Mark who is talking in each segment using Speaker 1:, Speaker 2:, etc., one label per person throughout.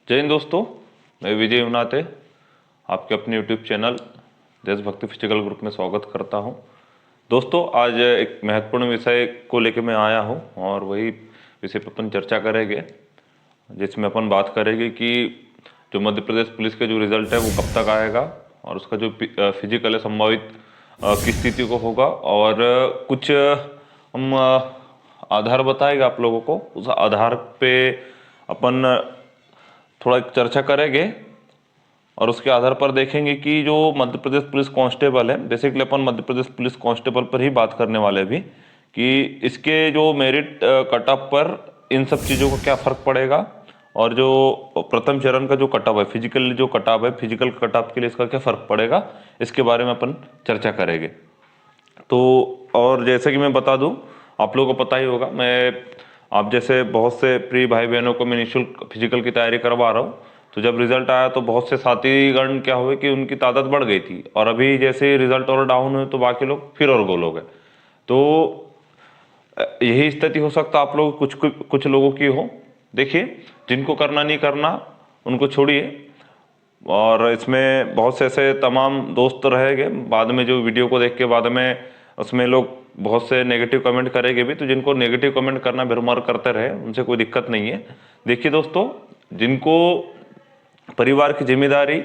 Speaker 1: जय हिंद दोस्तों, मैं विजय उनाते आपके अपने यूट्यूब चैनल देशभक्ति फिजिकल ग्रुप में स्वागत करता हूं। दोस्तों, आज एक महत्वपूर्ण विषय को लेकर मैं आया हूं और वही विषय पर अपन चर्चा करेंगे, जिसमें अपन बात करेंगे कि जो मध्य प्रदेश पुलिस का जो रिजल्ट है वो कब तक आएगा और उसका जो फिजिकल है संभावित किस स्थिति को होगा, और कुछ हम आधार बताएगा आप लोगों को। उस आधार पे अपन थोड़ा एक चर्चा करेंगे और उसके आधार पर देखेंगे कि जो मध्य प्रदेश पुलिस कांस्टेबल है, बेसिकली अपन मध्य प्रदेश पुलिस कांस्टेबल पर ही बात करने वाले भी, कि इसके जो मेरिट कट ऑफ पर इन सब चीज़ों का क्या फ़र्क पड़ेगा, और जो प्रथम चरण का जो कट ऑफ है, फिजिकल जो कट ऑफ है, फिजिकल कट ऑफ के लिए इसका क्या फ़र्क पड़ेगा, इसके बारे में अपन चर्चा करेंगे। तो और जैसे कि मैं बता दूं, आप लोगों को पता ही होगा, मैं आप जैसे बहुत से प्रिय भाई बहनों को मैं निःशुल्क फिजिकल की तैयारी करवा रहा हूँ। तो जब रिजल्ट आया तो बहुत से साथीगण क्या हुए कि उनकी तादाद बढ़ गई थी, और अभी जैसे रिजल्ट और डाउन हुए तो बाकी लोग फिर और गोल हो गए। तो यही स्थिति हो सकता है आप लोग कुछ लोगों की हो। देखिए, जिनको करना नहीं करना उनको छोड़िए, और इसमें बहुत से ऐसे तमाम दोस्त रहेंगे बाद में जो वीडियो को देख के बाद में उसमें लोग बहुत से नेगेटिव कमेंट करेंगे भी, तो जिनको नेगेटिव कमेंट करना बेरुमार करते रहे, उनसे कोई दिक्कत नहीं है। देखिए दोस्तों, जिनको परिवार की जिम्मेदारी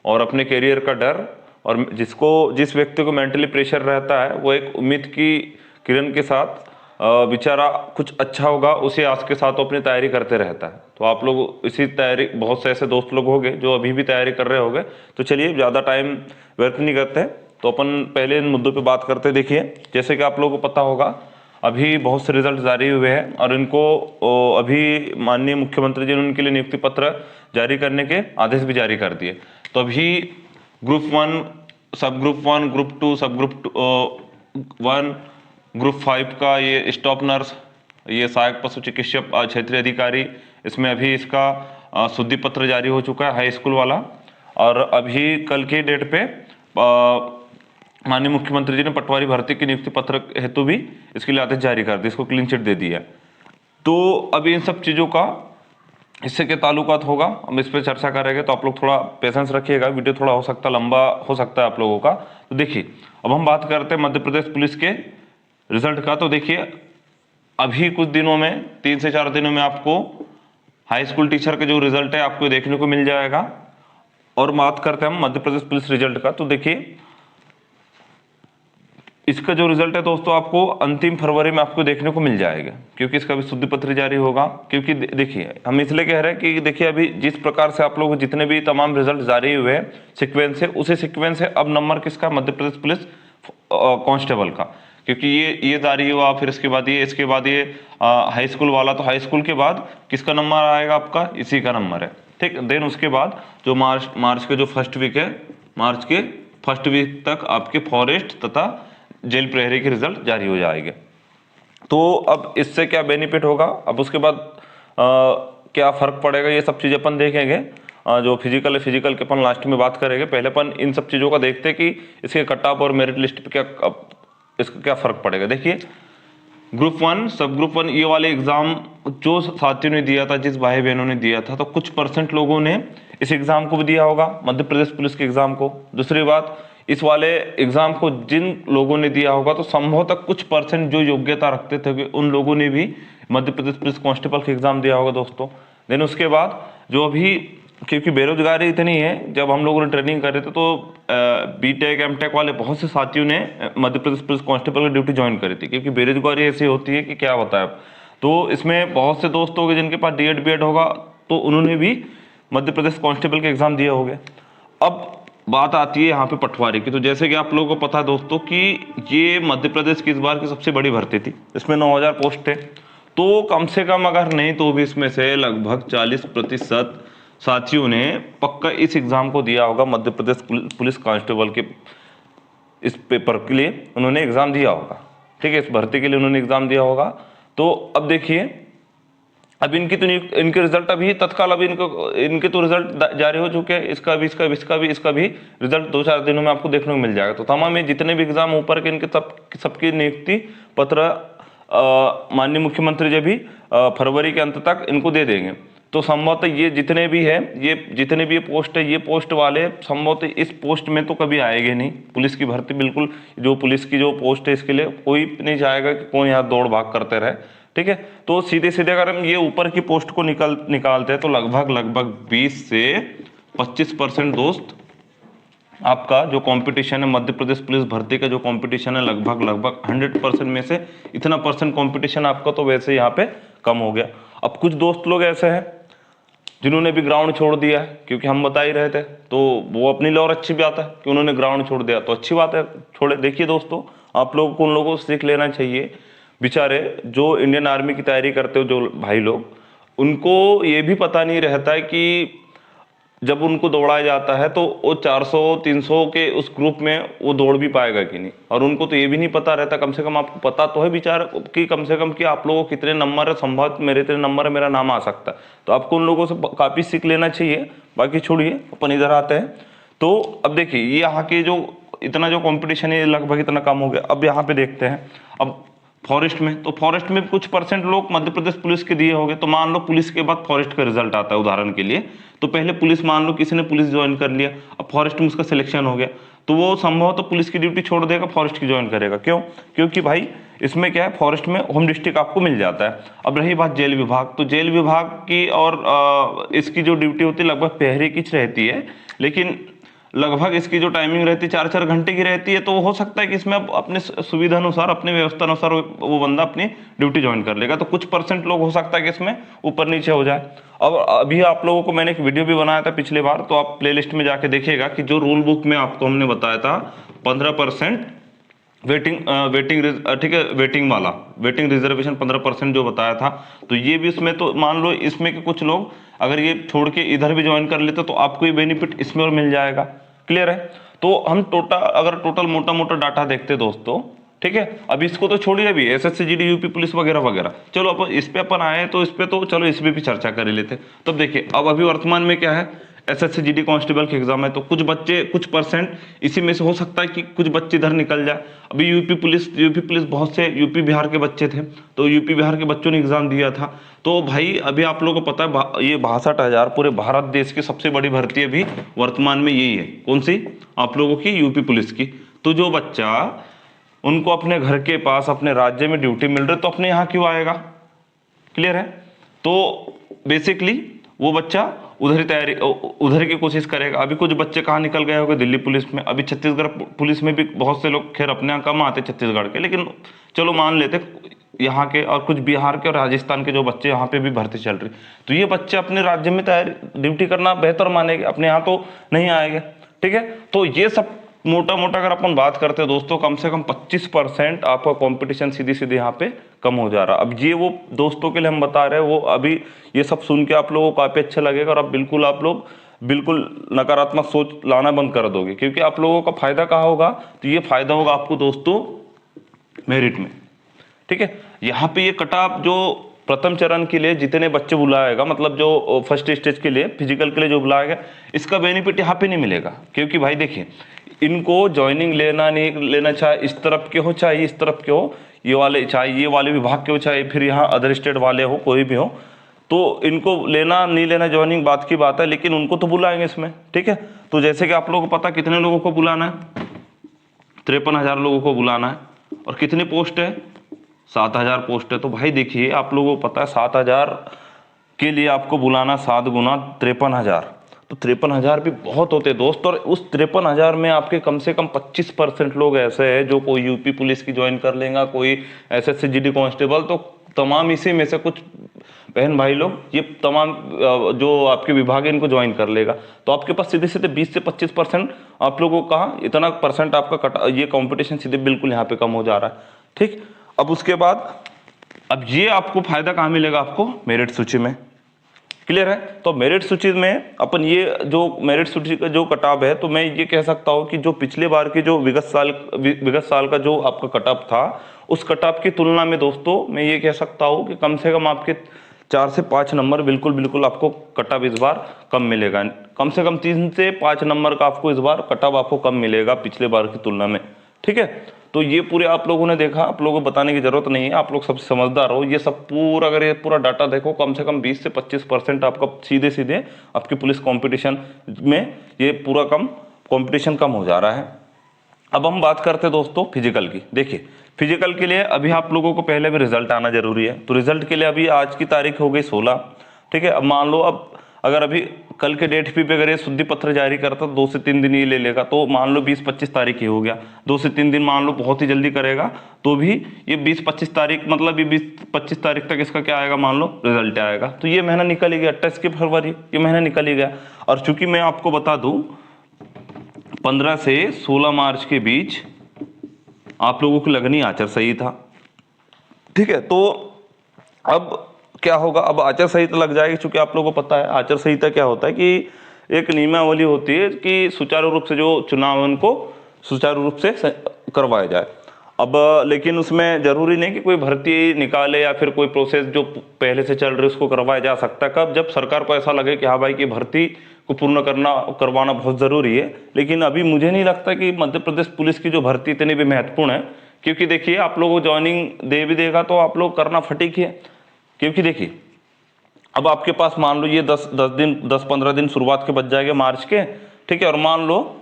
Speaker 1: और अपने करियर का डर, और जिस व्यक्ति को मेंटली प्रेशर रहता है, वो एक उम्मीद की किरण के साथ बेचारा कुछ अच्छा होगा उसी आस के साथ अपनी तैयारी करते रहता है। तो आप लोग इसी तैयारी, बहुत से ऐसे दोस्त लोग होंगे जो अभी भी तैयारी कर रहे होंगे। तो चलिए, ज़्यादा टाइम व्यर्थ नहीं करते, तो अपन पहले इन मुद्दों पे बात करते। देखिए, जैसे कि आप लोगों को पता होगा, अभी बहुत से रिजल्ट जारी हुए हैं और इनको अभी माननीय मुख्यमंत्री जी ने उनके लिए नियुक्ति पत्र जारी करने के आदेश भी जारी कर दिए। तो अभी ग्रुप 1, सब ग्रुप 1, ग्रुप 2, सब ग्रुप 1, ग्रुप 5 का ये स्टाफ नर्स, ये सहायक पशु चिकित्सक क्षेत्रीय अधिकारी, इसमें अभी इसका शुद्धि पत्र जारी हो चुका है, हाई स्कूल वाला। और अभी कल की डेट पे माननीय मुख्यमंत्री जी ने पटवारी भर्ती की नियुक्ति पत्र हेतु भी इसके लिए आदेश जारी कर दिया, इसको क्लीन चिट दे दिया। तो अब इन सब चीज़ों का इससे क्या ताल्लुकात होगा, हम इस पर चर्चा करेंगे। तो आप लोग थोड़ा पेशेंस रखिएगा, वीडियो थोड़ा हो सकता है लंबा हो सकता है आप लोगों का। तो देखिए, अब हम बात करते हैं मध्य प्रदेश पुलिस के रिजल्ट का। तो देखिए, अभी कुछ दिनों में, 3 से 4 दिनों में आपको हाई स्कूल टीचर का जो रिजल्ट है आपको देखने को मिल जाएगा। और बात करते हैं हम मध्य प्रदेश पुलिस रिजल्ट का। तो देखिए, इसका जो रिजल्ट है दोस्तों, आपको अंतिम फरवरी में आपको देखने को मिल जाएगा, क्योंकि इसका भी शुद्धि पत्र जारी होगा। क्योंकि देखिए, हम इसलिए कह रहे हैं कि देखिए, अभी जिस प्रकार से आप लोग जितने भी तमाम रिजल्ट जारी हुए हैं सीक्वेंस से, उसी सीक्वेंस से अब नंबर किसका, मध्य प्रदेश पुलिस कांस्टेबल का। क्योंकि ये जारी हुआ, फिर इसके बाद ये हाई स्कूल वाला, तो हाई स्कूल के बाद किसका नंबर आएगा, आपका इसी का नंबर है, ठीक। देन उसके बाद जो मार्च के जो फर्स्ट वीक है, मार्च के फर्स्ट वीक तक आपके फॉरेस्ट तथा जेल प्रहरी के रिजल्ट जारी हो जाएंगे। तो अब इससे क्या बेनिफिट होगा, अब उसके बाद क्या फर्क पड़ेगा, ये सब चीज़ें अपन देखेंगे। जो फिजिकल के अपन लास्ट में बात करेंगे। पहले अपन इन सब चीज़ों का देखते हैं कि इसके कट ऑफ और मेरिट लिस्ट पे इसका क्या फर्क पड़ेगा। देखिए, ग्रुप 1, सब ग्रुप 1 ये वाले एग्जाम जो साथियों ने दिया था, जिस भाई बहनों ने दिया था, तो कुछ % लोगों ने इस एग्जाम को भी दिया होगा, मध्य प्रदेश पुलिस के एग्जाम को। दूसरी बात, इस वाले एग्जाम को जिन लोगों ने दिया होगा, तो संभवतः कुछ % जो योग्यता रखते थे उन लोगों ने भी मध्य प्रदेश पुलिस कांस्टेबल का एग्जाम दिया होगा दोस्तों। देन उसके बाद जो अभी, क्योंकि बेरोजगारी इतनी है, जब हम लोगों ने ट्रेनिंग कर रहे थे तो बीटेक एमटेक वाले बहुत से साथियों ने मध्य प्रदेश पुलिस कांस्टेबल की ड्यूटी ज्वाइन करी थी, क्योंकि बेरोजगारी ऐसी होती है कि क्या बताएं। तो इसमें बहुत से दोस्त होंगे जिनके पास डीएड बीएड होगा, तो उन्होंने भी मध्य प्रदेश कांस्टेबल के एग्जाम दिए होंगे। अब बात आती है यहाँ पे पटवारी की। तो जैसे कि आप लोगों को पता है दोस्तों कि ये मध्य प्रदेश की इस बार की सबसे बड़ी भर्ती थी, इसमें 9000 पोस्ट है। तो कम से कम अगर नहीं तो भी इसमें से लगभग 40% साथियों ने पक्का इस एग्जाम को दिया होगा, मध्य प्रदेश पुलिस कांस्टेबल के इस पेपर के लिए उन्होंने एग्जाम दिया होगा, ठीक है, इस भर्ती के लिए उन्होंने एग्जाम दिया होगा। तो अब देखिए, अब इनके रिजल्ट अभी तत्काल, अभी इनके तो रिजल्ट जारी हो चुके हैं, इसका भी रिजल्ट 2-4 दिनों में आपको देखने को मिल जाएगा। तो तमाम ये जितने भी एग्जाम ऊपर के, इनके सबकी नियुक्ति पत्र माननीय मुख्यमंत्री जी भी फरवरी के अंत तक इनको दे देंगे। तो संभवतः ये जितने भी है, ये जितने भी ये पोस्ट है, ये पोस्ट वाले संभवतः इस पोस्ट में तो कभी आएंगे नहीं। पुलिस की भर्ती बिल्कुल, जो पुलिस की जो पोस्ट है इसके लिए कोई नहीं चाहेगा कि कौन यहाँ दौड़ भाग करते रहे, ठीक है। तो सीधे सीधे अगर हम ये ऊपर की पोस्ट को निकालते हैं तो लगभग 20 से 25% दोस्त आपका जो कंपटीशन है मध्य प्रदेश पुलिस भर्ती का जो कंपटीशन है, लगभग 100% में से इतना परसेंट कंपटीशन आपका तो वैसे यहाँ पे कम हो गया। अब कुछ दोस्त लोग ऐसे हैं जिन्होंने भी ग्राउंड छोड़ दिया है, क्योंकि हम बता ही रहे थे, तो वो अपनी लिए और अच्छी बात है कि उन्होंने ग्राउंड छोड़ दिया, तो अच्छी बात है, छोड़े। देखिए दोस्तों, आप लोगों को उन लोगों को सीख लेना चाहिए। बेचारे जो इंडियन आर्मी की तैयारी करते हो जो भाई लोग, उनको ये भी पता नहीं रहता है कि जब उनको दौड़ाया जाता है तो वो 400-300 के उस ग्रुप में वो दौड़ भी पाएगा कि नहीं, और उनको तो ये भी नहीं पता रहता। कम से कम आपको पता तो है बेचारा कि कम से कम कि आप लोगों को कितने नंबर है, संभव मेरे इतने नंबर है, मेरा नाम आ सकता है। तो आपको उन लोगों से काफ़ी सीख लेना चाहिए। बाकी छोड़िए, अपन इधर आते हैं। तो अब देखिए, ये यहाँ के जो इतना जो कॉम्पिटिशन है लगभग इतना कम हो गया। अब यहाँ पे देखते हैं, अब फॉरेस्ट में, तो फॉरेस्ट में कुछ परसेंट लोग मध्य प्रदेश पुलिस के दिए होंगे। तो मान लो पुलिस के बाद फॉरेस्ट का रिजल्ट आता है उदाहरण के लिए, तो पहले पुलिस, मान लो किसी ने पुलिस ज्वाइन कर लिया, अब फॉरेस्ट में उसका सिलेक्शन हो गया, तो वो संभव तो पुलिस की ड्यूटी छोड़ देगा, फॉरेस्ट की ज्वाइन करेगा। क्यों? क्योंकि भाई इसमें क्या है, फॉरेस्ट में होम डिस्ट्रिक्ट आपको मिल जाता है। अब रही बात जेल विभाग, तो जेल विभाग की और इसकी जो ड्यूटी होती है लगभग पहरे की रहती है, लेकिन लगभग इसकी जो टाइमिंग रहती है 4-4 घंटे की रहती है। तो हो सकता है कि इसमें अपने सुविधा अनुसार, अपनी व्यवस्था अनुसार वो बंदा अपनी ड्यूटी ज्वाइन कर लेगा। तो कुछ परसेंट लोग हो सकता है कि इसमें ऊपर नीचे हो जाए। अब अभी आप लोगों को मैंने एक वीडियो भी बनाया था पिछले बार, तो आप प्लेलिस्ट में जाके देखिएगा कि जो रूल बुक में आपको हमने बताया था 15% वेटिंग, ठीक है, वेटिंग रिजर्वेशन 15% जो बताया था, तो ये भी इसमें, तो मान लो इसमें के कुछ लोग अगर ये छोड़ के इधर भी ज्वाइन कर लेते तो आपको ये बेनिफिट इसमें और मिल जाएगा। क्लियर है? तो हम टोटल मोटा मोटा डाटा देखते दोस्तों, ठीक है। अब इसको तो छोड़िए, अभी एसएससी जीडी यूपी पुलिस वगैरह वगैरह, चलो अपन इस पे अपन आए तो इस पे तो चलो इस पे भी चर्चा कर ही लेते। तब देखिए, अब अभी वर्तमान में क्या है, एसएससी जीडी कांस्टेबल के एग्जाम है, तो कुछ बच्चे, कुछ परसेंट इसी में से हो सकता है कि कुछ बच्चे इधर निकल जाए। अभी यूपी पुलिस बहुत से यूपी बिहार के बच्चे थे, तो यूपी बिहार के बच्चों ने एग्जाम दिया था। तो भाई अभी आप लोगों को पता है ये 62,000 पूरे भारत देश की सबसे बड़ी भर्ती अभी वर्तमान में यही है। कौन सी? आप लोगों की यूपी पुलिस की। तो जो बच्चा, उनको अपने घर के पास अपने राज्य में ड्यूटी मिल रही, तो अपने यहाँ क्यों आएगा? क्लियर है? तो बेसिकली वो बच्चा उधर की कोशिश करेगा। अभी कुछ बच्चे कहाँ निकल गए होंगे, दिल्ली पुलिस में। अभी छत्तीसगढ़ पुलिस में भी बहुत से लोग, खैर अपने यहाँ कम आते छत्तीसगढ़ के, लेकिन चलो मान लेते यहाँ के, और कुछ बिहार के और राजस्थान के जो बच्चे यहाँ पे भी भर्ती चल रही, तो ये बच्चे अपने राज्य में तैयारी ड्यूटी करना बेहतर मानेंगे, अपने यहाँ तो नहीं आएंगे। ठीक है, तो ये सब मोटा मोटा अगर अपन बात करते हैं दोस्तों, कम से कम 25% आपका कंपटीशन सीधी सीधी यहाँ पे कम हो जा रहा। अब ये वो दोस्तों के लिए हम बता रहे हैं, वो अभी ये सब सुन के आप लोगों को काफी अच्छा लगेगा, और अब आप लोग बिल्कुल नकारात्मक सोच लाना बंद कर दोगे, क्योंकि आप लोगों का फायदा कहाँ होगा, तो ये फायदा होगा आपको दोस्तों मेरिट में। ठीक है, यहाँ पे ये कटऑफ जो प्रथम चरण के लिए जितने बच्चे बुलाएगा, मतलब जो फर्स्ट स्टेज के लिए फिजिकल के लिए जो बुलाएगा, इसका बेनिफिट यहाँ पे नहीं मिलेगा। क्योंकि भाई देखिए, इनको ज्वाइनिंग लेना नहीं लेना, चाहे इस तरफ के हो चाहे इस तरफ के हो, ये वाले चाहे ये वाले विभाग के हो चाहे फिर यहाँ अदर स्टेट वाले हो, कोई भी हो, तो इनको लेना नहीं लेना ज्वाइनिंग बात की बात है, लेकिन उनको तो बुलाएंगे इसमें। ठीक है, तो जैसे कि आप लोगों को पता कितने लोगों को बुलाना है, 53,000 लोगों को बुलाना है, और कितनी पोस्ट है, 7,000 पोस्ट है। तो भाई देखिए, आप लोगों को पता है 7,000 के लिए आपको बुलाना 7 गुना 53,000, तो 53,000 भी बहुत होते हैं दोस्त। और उस 53,000 में आपके कम से कम 25% लोग ऐसे हैं जो कोई यूपी पुलिस की ज्वाइन कर लेगा, कोई एसएससी जीडी कांस्टेबल, तो तमाम इसी में से कुछ बहन भाई लोग ये तमाम जो आपके विभाग है इनको ज्वाइन कर लेगा। तो आपके पास सीधे सीधे 20 से 25% आप लोगों को कहा इतना परसेंट आपका ये कंपटीशन सीधे बिल्कुल यहाँ पे कम हो जा रहा है। ठीक, अब उसके बाद अब ये आपको फायदा कहाँ मिलेगा, आपको मेरिट सूची में। क्लियर है? तो मेरिट सूची में अपन ये जो मेरिट सूची का जो कटऑफ है, तो मैं ये कह सकता हूँ कि जो पिछले बार की जो विगत साल का जो आपका कटऑफ था, उस कटऑफ की तुलना में दोस्तों मैं ये कह सकता हूँ कि कम से कम आपके 4 से 5 नंबर बिल्कुल आपको कटऑफ इस बार कम मिलेगा। कम से कम 3 से 5 नंबर का आपको इस बार कटऑफ आपको कम मिलेगा पिछले बार की तुलना में। ठीक है, तो ये पूरे आप लोगों ने देखा, आप लोगों को बताने की जरूरत नहीं है, आप लोग सबसे समझदार हो। ये सब पूरा अगर ये पूरा डाटा देखो, कम से कम 20 से 25% आपका सीधे सीधे आपकी पुलिस कंपटीशन में ये पूरा कंपटीशन कम हो जा रहा है। अब हम बात करते हैं दोस्तों फिजिकल की। देखिए फिजिकल के लिए अभी आप लोगों को पहले भी रिजल्ट आना जरूरी है। तो रिजल्ट के लिए अभी आज की तारीख हो गई 16, ठीक है। अब मान लो अब अगर अभी कल के डेट पे अगर ये शुद्धि पत्र जारी करता तो 2 से 3 दिन ये ले लेगा, तो मान लो 20-25 तारीख ही हो गया। 2 से 3 दिन मान लो बहुत ही जल्दी करेगा तो भी ये 20-25 तारीख मतलब ये 20-25 तारीख तक इसका क्या आएगा, मान लो रिजल्ट आएगा। तो ये महीना निकल ही गया, 28 की फरवरी, ये महीना निकल ही गया। और चूंकि मैं आपको बता दूं 15 से 16 मार्च के बीच आप लोगों की लगनी आचार संहिता, ठीक है। तो अब क्या होगा, अब आचार संहिता लग जाएगी। चूंकि आप लोगों को पता है आचार संहिता क्या होता है कि एक नियमावली होती है कि सुचारू रूप से जो चुनाव उनको सुचारू रूप से करवाया जाए। अब लेकिन उसमें जरूरी नहीं कि कोई भर्ती निकाले या फिर कोई प्रोसेस जो पहले से चल रही है उसको करवाया जा सकता है। कब, जब सरकार को ऐसा लगे कि हाँ भाई की भर्ती को पूर्ण करवाना बहुत ज़रूरी है। लेकिन अभी मुझे नहीं लगता कि मध्य प्रदेश पुलिस की जो भर्ती इतनी भी महत्वपूर्ण है, क्योंकि देखिए आप लोगों को ज्वाइनिंग दे भी देगा तो आप लोग करना फटीक है। क्योंकि देखिए अब आपके पास मान लो ये 10-15 दिन शुरुआत के बच जाएंगे मार्च के, ठीक है। और मान लो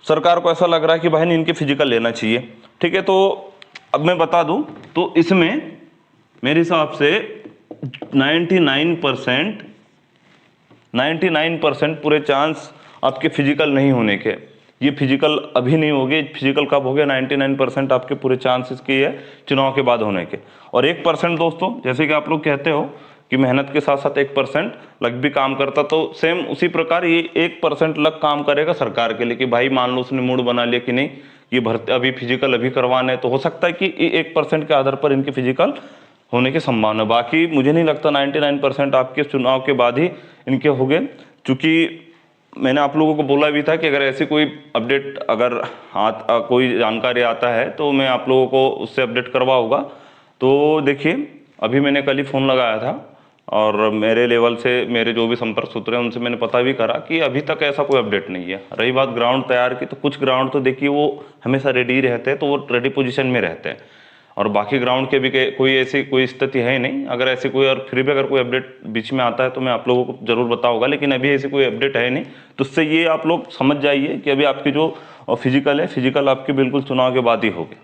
Speaker 1: सरकार को ऐसा लग रहा है कि भाई इनके फिजिकल लेना चाहिए, ठीक है। तो अब मैं बता दूं तो इसमें मेरे हिसाब से 99% पूरे चांस आपके फिजिकल नहीं होने के। ये फिजिकल अभी नहीं होगी, फिजिकल कब हो गया, 99% आपके पूरे चांसेस की है चुनाव के बाद होने के। और 1% दोस्तों, जैसे कि आप लोग कहते हो कि मेहनत के साथ साथ 1% लग भी काम करता, तो सेम उसी प्रकार ये 1% लग काम करेगा सरकार के लिए कि भाई मान लो उसने मूड बना लिया कि नहीं ये भर्ती अभी फिजिकल अभी करवाने, तो हो सकता है कि 1% के आधार पर इनके फिजिकल होने की संभावना। बाकी मुझे नहीं लगता 99% आपके चुनाव के बाद ही इनके हो गए। चूँकि मैंने आप लोगों को बोला भी था कि अगर ऐसी कोई अपडेट अगर कोई जानकारी आता है तो मैं आप लोगों को उससे अपडेट करवाऊंगा। तो देखिए अभी मैंने कल ही फ़ोन लगाया था और मेरे लेवल से मेरे जो भी संपर्क सूत्र हैं उनसे मैंने पता भी करा कि अभी तक ऐसा कोई अपडेट नहीं है। रही बात ग्राउंड तैयार की, तो कुछ ग्राउंड तो देखिए वो हमेशा रेडी रहते हैं, तो वो रेडी पोजीशन में रहते हैं। और बाकी ग्राउंड के भी कोई ऐसी कोई स्थिति है ही नहीं। अगर ऐसी कोई और फिर भी अगर कोई अपडेट बीच में आता है तो मैं आप लोगों को जरूर बताऊंगा, लेकिन अभी ऐसी कोई अपडेट है नहीं। तो उससे ये आप लोग समझ जाइए कि अभी आपकी जो फिजिकल है, फिजिकल आपकी बिल्कुल चुनाव के बाद ही होगी,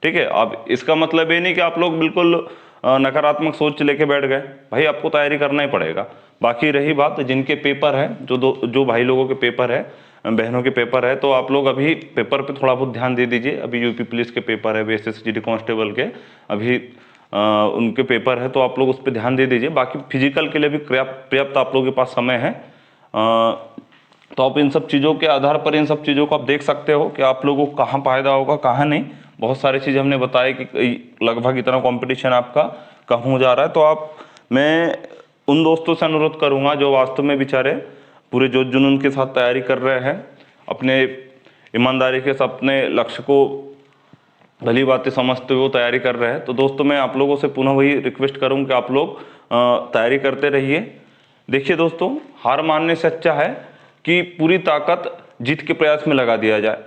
Speaker 1: ठीक है। अब इसका मतलब ये नहीं कि आप लोग बिल्कुल नकारात्मक सोच लेके बैठ गए, भाई आपको तैयारी करना ही पड़ेगा। बाकी रही बात जिनके पेपर है, जो भाई लोगों के पेपर है, बहनों के पेपर है, तो आप लोग अभी पेपर पे थोड़ा बहुत ध्यान दे दीजिए। अभी यूपी पुलिस के पेपर है, बीएसएस जीडी कांस्टेबल के अभी उनके पेपर है, तो आप लोग उस पर ध्यान दे दीजिए। बाकी फिजिकल के लिए भी पर्याप्त आप लोगों के पास समय है। तो आप इन सब चीज़ों के आधार पर इन सब चीज़ों को आप देख सकते हो कि आप लोगों को कहाँ फायदा होगा कहाँ नहीं। बहुत सारी चीज़ें हमने बताया कि लगभग इतना कंपटीशन आपका कम हो जा रहा है। तो मैं उन दोस्तों से अनुरोध करूँगा जो वास्तव में बेचारे पूरे जोश जुनून के साथ तैयारी कर रहे हैं, अपने ईमानदारी के साथ अपने लक्ष्य को भली बातें समझते हुए तैयारी कर रहे हैं। तो दोस्तों मैं आप लोगों से पुनः वही रिक्वेस्ट करूँ कि आप लोग तैयारी करते रहिए। देखिए दोस्तों, हार मानने से अच्छा है कि पूरी ताकत जीत के प्रयास में लगा दिया जाए।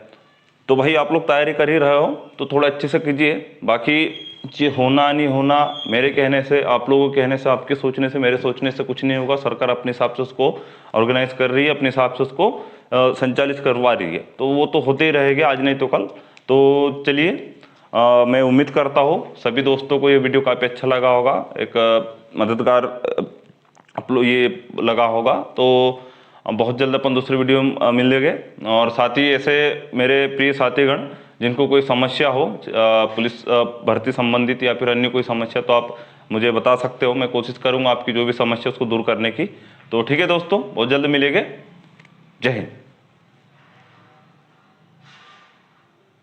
Speaker 1: तो भाई आप लोग तैयारी कर ही रहे हो तो थोड़ा अच्छे से कीजिए। बाकी ये होना नहीं होना मेरे कहने से, आप लोगों के कहने से, आपके सोचने से, मेरे सोचने से कुछ नहीं होगा। सरकार अपने हिसाब से उसको ऑर्गेनाइज कर रही है, अपने हिसाब से उसको संचालित करवा रही है। तो वो तो होते ही रहेगा, आज नहीं तो कल। तो चलिए, मैं उम्मीद करता हूँ सभी दोस्तों को ये वीडियो काफ़ी अच्छा लगा होगा, एक मददगार आप लोग ये लगा होगा। तो बहुत जल्द अपन दूसरी वीडियो में मिलेंगे। और साथ ही ऐसे मेरे प्रिय साथीगण जिनको कोई समस्या हो पुलिस भर्ती संबंधित या फिर अन्य कोई समस्या, तो आप मुझे बता सकते हो। मैं कोशिश करूंगा आपकी जो भी समस्या उसको दूर करने की। तो ठीक है दोस्तों, बहुत जल्द मिलेंगे। जय हिंद।